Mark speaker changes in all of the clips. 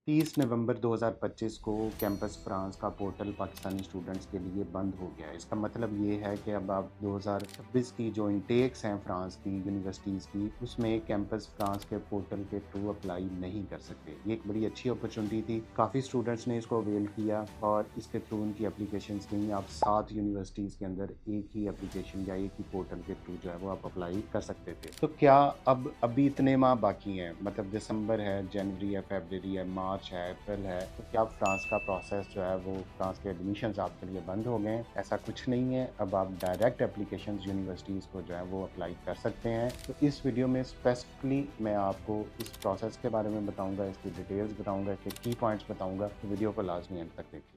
Speaker 1: 30 नवंबर 2025 को campus France का portal Pakistani students के लिए बंद हो गया है। इसका मतलब ये है कि अब आप 2026 की जो इंटेक्स हैं फ्रांस की यूनिवर्सिटीज़ की, उसमें कैंपस फ्रांस के पोर्टल के थ्रू अप्लाई नहीं कर सकते। ये एक बड़ी अच्छी अपॉर्चुनिटी थी। काफ़ी स्टूडेंट्स ने इसको अवेल किया और इसके थ्रू उनकी एप्लीकेशंस गई। आप 7 यूनिवर्सिटीज़ के अंदर एक ही एप्लीकेशन या एक ही पोर्टल के थ्रू जो है वो आप अप्लाई कर सकते थे। तो क्या अब अभी इतने माह बाकी हैं, मतलब दिसंबर है, जनवरी है, फरवरी है, मार्च है, अप्रैल है, तो क्या फ्रांस का प्रोसेस जो है वो फ्रांस के एडमिशन्स आपके लिए बंद हो गए हैं? ऐसा कुछ नहीं है। अब आप डायरेक्ट एप्लीकेशंस यूनिवर्सिटीज़ को जो है वो अप्लाई कर सकते हैं। तो इस वीडियो में स्पेसिफिकली मैं आपको इस प्रोसेस के बारे में बताऊंगा, इसकी डिटेल्स बताऊंगा, इसके की पॉइंट्स बताऊंगा। तो वीडियो को लाजमी एंड तक देखिए।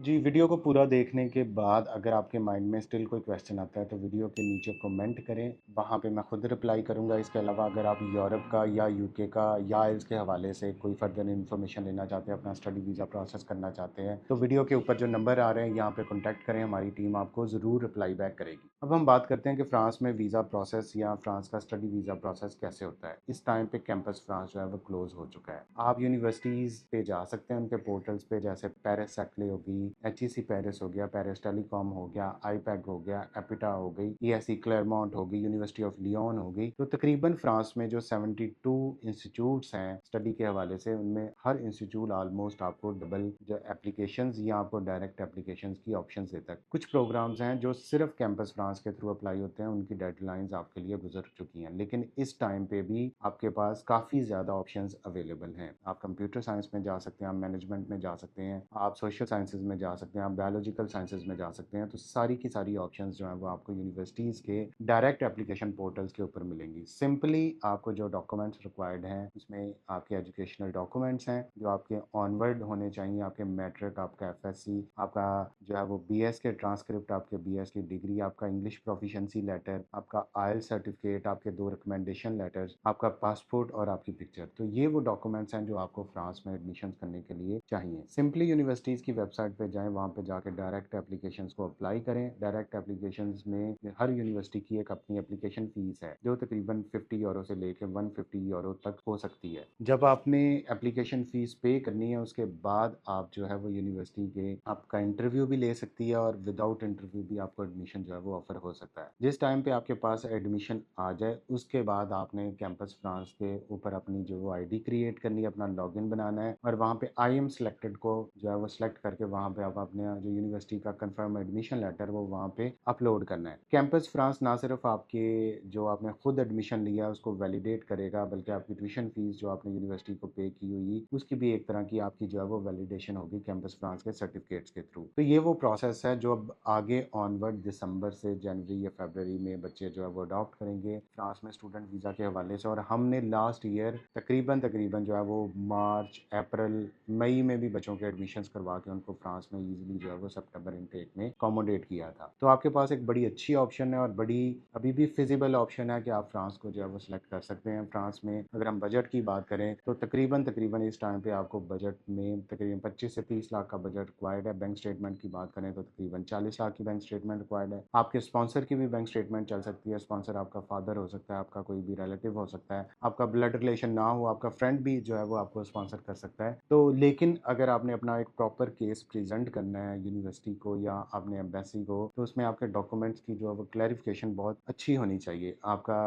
Speaker 1: जी, वीडियो को पूरा देखने के बाद अगर आपके माइंड में स्टिल कोई क्वेश्चन आता है तो वीडियो के नीचे कमेंट करें, वहाँ पे मैं खुद रिप्लाई करूँगा। इसके अलावा अगर आप यूरोप का या यूके का या आइल्स के हवाले से कोई फर्दर इन्फॉर्मेशन लेना चाहते हैं, अपना स्टडी वीज़ा प्रोसेस करना चाहते हैं, तो वीडियो के ऊपर जो नंबर आ रहे हैं यहाँ पे कॉन्टैक्ट करें, हमारी टीम आपको ज़रूर रिप्लाई बैक करेगी। अब हम बात करते हैं कि फ्रांस में वीज़ा प्रोसेस या फ्रांस का स्टडी वीज़ा प्रोसेस कैसे होता है। इस टाइम पे कैंपस फ्रांस जो है वो क्लोज हो चुका है। आप यूनिवर्सिटीज़ पे जा सकते हैं, उनके पोर्टल्स पे, जैसे पेरिस सैक्ले होगी, HEC पेरिस हो गया, पेरिस टेलीकॉम हो गया, आईपैक हो गया, एपिटा हो गई, ESE क्लेरमोंट हो गई, यूनिवर्सिटी ऑफ लियोन हो गई। तो तकरीबन फ्रांस में जो 72 इंस्टीट्यूट्स हैं स्टडी के हवाले से, उनमें हर इंस्टीट्यूट ऑलमोस्ट आपको डबल जो एप्लीकेशंस या आपको डायरेक्ट एप्लीकेशंस की ऑप्शन देता है। कुछ प्रोग्राम्स हैं जो सिर्फ कैंपस फ्रांस के थ्रू अप्लाई होते हैं, उनकी डेडलाइंस आपके लिए गुजर चुकी हैं, लेकिन इस टाइम पे भी आपके पास काफ़ी ज़्यादा ऑप्शंस अवेलेबल हैं। आप कंप्यूटर साइंस में जा सकते हैं, आप मैनेजमेंट में जा सकते हैं, आप सोशल साइंसेज में जा सकते हैं, आप बायोलॉजिकल साइंसेज में जा सकते हैं। तो सारी की सारी ऑप्शंस जो हैं वो आपको यूनिवर्सिटीज़ के डायरेक्ट एप्लीकेशन पोर्टल्स के ऊपर मिलेंगी। सिंपली आपको जो डॉक्यूमेंट्स रिक्वायर्ड हैं, उसमें आपके एजुकेशनल डॉक्यूमेंट्स हैं जो आपके ऑनवर्ड होने चाहिए, आपके मैट्रिक, आपका FSC, आपका जो है वो BS के ट्रांसक्रिप्ट, आपके BS की डिग्री, आपका इंग्लिश प्रोफिशिएंसी लेटर, आपका IELTS सर्टिफिकेट, आपके 2 रिकमेंडेशन लेटर्स, आपका पासपोर्ट और आपकी पिक्चर। तो ये वो डॉक्यूमेंट्स हैं जो आपको फ्रांस में एडमिशन करने के लिए चाहिए। सिंपली यूनिवर्सिटीज़ की वेबसाइट पे जाएं, वहाँ पे जाके डायरेक्ट एप्लीकेशंस को अप्लाई करें। डायरेक्ट एप्लीकेशंस में हर यूनिवर्सिटी की एक अपनी एप्लीकेशन फ़ीस है जो तकरीबन 50 यूरो से लेकर 150 यूरो तक हो सकती है। जब आपने एप्लीकेशन फ़ीस पे करनी है, उसके बाद आप जो है वो यूनिवर्सिटी के आपका इंटरव्यू भी ले सकती है और विदाउट इंटरव्यू भी आपको एडमिशन जो है वो ऑफर हो सकता है। जिस टाइम पे आपके पास एडमिशन आ जाए, उसके बाद आपने कैंपस फ्रांस के ऊपर अपनी जो वो ID क्रिएट करनी है, अपना लॉगिन बनाना है और वहाँ पे आई एम सिलेक्टेड को जो है वो सिलेक्ट करके वहाँ पे आप अपने जो यूनिवर्सिटी का कंफर्म एडमिशन लेटर वो वहाँ पे अपलोड करना है। कैंपस फ्रांस ना सिर्फ आपके जो आपने खुद एडमिशन लिया उसको वैलिडेट करेगा, बल्कि आपकी ट्यूशन फीस जो आपने यूनिवर्सिटी को पे की हुई, उसकी भी एक तरह की आपकी जो है वो वैलिडेशन होगी कैंपस फ्रांस के सर्टिफिकेट्स के थ्रू। तो ये वो प्रोसेस है जो अब आगे ऑनवर्ड दिसंबर से जनवरी या फरवरी में बच्चे जो है वो अडॉप्ट करेंगे फ्रांस में स्टूडेंट वीज़ा के हवाले से। और हमने लास्ट ईयर तकरीबन तकरीबन जो है वो मार्च, अप्रैल, मई में भी बच्चों के एडमिशन्स करवा के उनको फ्रांस में ईजिली जो है वो सितंबर इनटेक में अकोमोडेट किया था। तो आपके पास एक बड़ी अच्छी ऑप्शन है और बड़ी अभी भी फिजिबल ऑप्शन है कि आप फ्रांस को जो है वो सिलेक्ट कर सकते हैं। फ्रांस में अगर हम बजट की बात करें तो तकरीबन तकरीबन इस टाइम पे आपको बजट में तकरीबन 25 से 30 लाख का बजट रिक्वायर्ड है। बैंक स्टेटमेंट की बात करें तो तकरीबन 40 लाख की बैंक स्टेटमेंट रिक्वायर्ड है। आपके स्पॉन्सर की भी बैंक स्टेटमेंट चल सकती है। स्पॉन्सर आपका फादर हो सकता है, आपका कोई भी रिलेटिव हो सकता है, आपका ब्लड रिलेशन ना हो, आपका फ्रेंड भी जो है वो आपको स्पॉन्सर कर सकता है। तो लेकिन अगर आपने अपना एक प्रॉपर केस प्रेजेंट करना है यूनिवर्सिटी को या आपने एम्बेसी को, तो उसमें आपके डॉक्यूमेंट्स की जो है वो क्लैरिफिकेशन बहुत अच्छी होनी चाहिए। आपका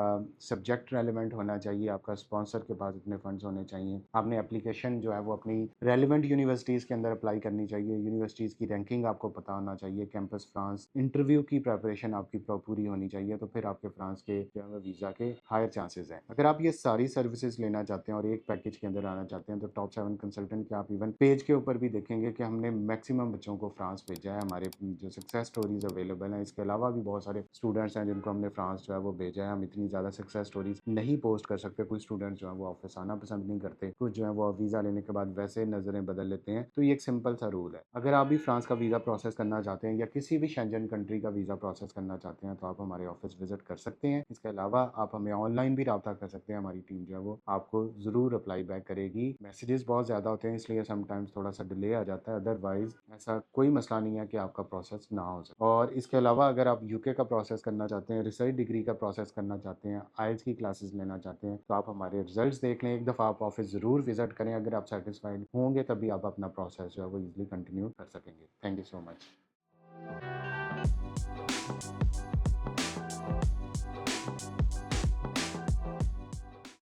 Speaker 1: सब्जेक्ट रेलिवेंट होना चाहिए, आपका स्पॉन्सर के पास इतने फंड्स होने चाहिए, आपने एप्लीकेशन जो है वो अपनी रेलिवेंट यूनिवर्सिटीज़ के अंदर अप्लाई करनी चाहिए, यूनिवर्सिटीज़ की रैंकिंग आपको पता होना चाहिए, कैंपस फ्रांस इंटरव्यू की प्रेपरेशन आपकी पूरी होनी चाहिए। तो फिर आपके फ्रांस के जो है वीज़ा के हायर चांसेस हैं। अगर आप ये सारी सर्विसेज लेना चाहते हैं और एक पैकेज के अंदर आना चाहते हैं तो टॉप 7 कंसल्टेंट के आप इवन पेज के ऊपर भी देखेंगे कि हमने मैक्सिमम बच्चों को फ्रांस भेजा है। हमारे जो सक्सेस स्टोरीज अवेलेबल हैं, इसके अलावा भी बहुत सारे स्टूडेंट्स हैं जिनको हमने फ्रांस जो है वो भेजा है। हम इतनी ज़्यादा सक्सेस स्टोरीज नहीं पोस्ट कर सकते, कुछ स्टूडेंट्स जो है वो ऑफिस आना पसंद नहीं करते, कुछ जो है वो वीज़ा लेने के बाद वैसे नज़रें बदल लेते हैं। तो ये एक सिंपल सा रूल है। अगर आप भी फ्रांस का वीज़ा प्रोसेस करना चाहते हैं या किसी भी शेंजन कंट्री का वीज़ा प्रोसेस करना चाहते हैं तो आप हमारे ऑफिस विजिट कर सकते हैं। इसके अलावा आप हमें ऑनलाइन भी रब्ता कर सकते हैं। हमारी टीम जो है वो आपको ज़रूर अप्लाई बैक करेगी। मैसेजेस बहुत ज़्यादा होते हैं इसलिए समटाइम्स थोड़ा सा डिले आ जाता है, अदरवाइज ऐसा ऐसा कोई मसला नहीं है कि आपका प्रोसेस ना हो सके। और इसके अलावा अगर आप यूके का प्रोसेस करना चाहते हैं, रिसर्च डिग्री का प्रोसेस करना चाहते हैं, आइल्स की क्लासेस लेना चाहते हैं, तो आप हमारे रिजल्ट्स देख लें, एक दफ़ा आप ऑफिस ज़रूर विजिट करें। अगर आप सेटिस्फाइड होंगे तभी आप अपना प्रोसेस जो है वो ईजिली कंटिन्यू कर सकेंगे। Thank you so much.